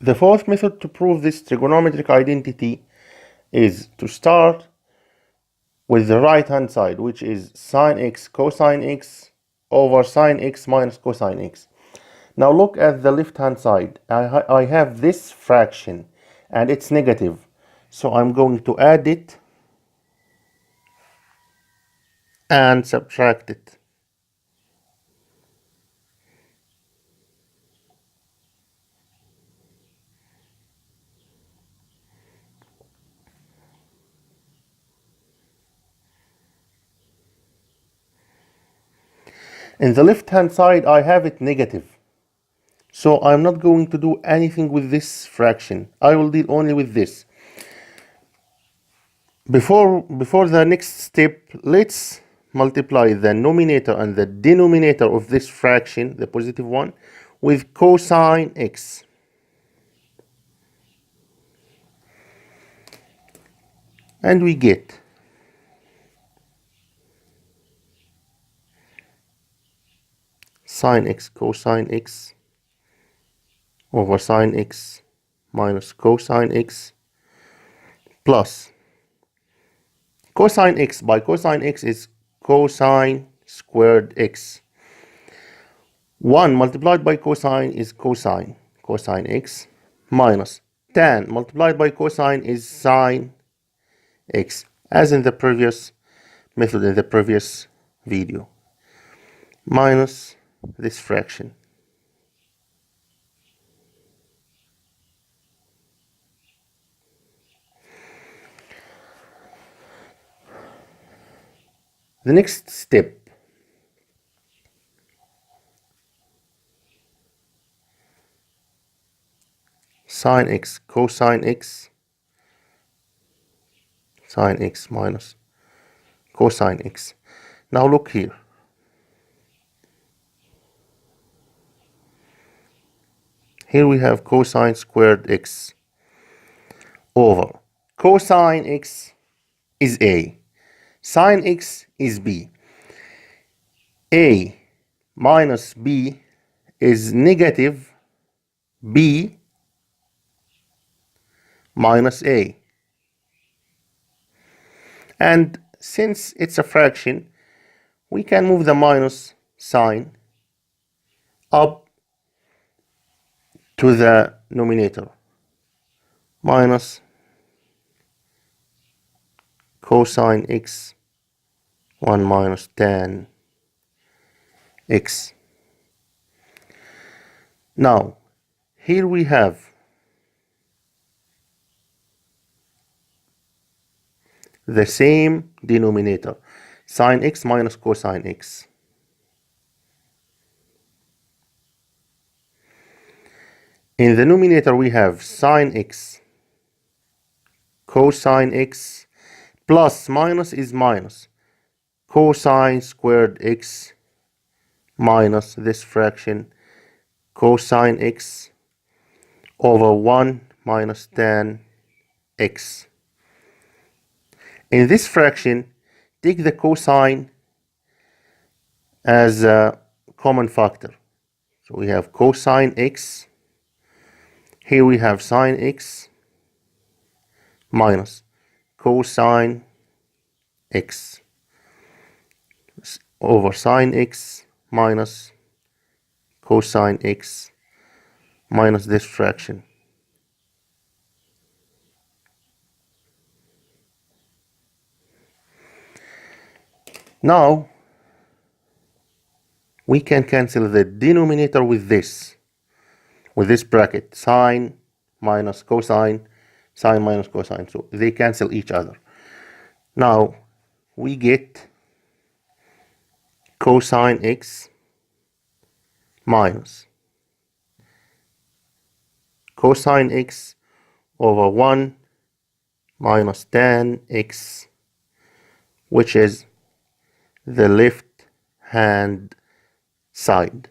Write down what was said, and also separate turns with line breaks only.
The fourth method to prove this trigonometric identity is to start with the right hand side, which is sine x cosine x over sine x minus cosine x. Now look at the left hand side. I have this fraction and it's negative, so I'm going to add it and subtract it. In the left hand side I have it negative, so I'm not going to do anything with this fraction. I will deal only with this. Before the next step, let's multiply the numerator and the denominator of this fraction, the positive one, with cosine x. And we get sine x cosine x over sine x minus cosine x plus cosine x by cosine x is cosine squared x. 1 multiplied by cosine is cosine x, minus tan multiplied by cosine is sine x, as in the previous method in the previous video, minus this fraction. The next step, sine x cosine x, sine x minus cosine x. Now look here. Here we have cosine squared x over cosine x is a, sine x is b. A minus b is negative b minus a. And since it's a fraction, we can move the minus sign up to the numerator. Minus cosine x 1 minus tan x. Now here we have the same denominator, sine x minus cosine x. In the numerator we have sine x cosine x plus minus is minus cosine squared x minus this fraction cosine x over 1 minus tan x. In this fraction, take the cosine as a common factor. So we have cosine x, here we have sine x minus cosine x over sine x minus cosine x minus this fraction. Now we can cancel the denominator with this bracket, sine minus cosine, sine minus cosine, so they cancel each other. Now we get cosine x minus cosine x over 1 minus tan x, which is the left hand side.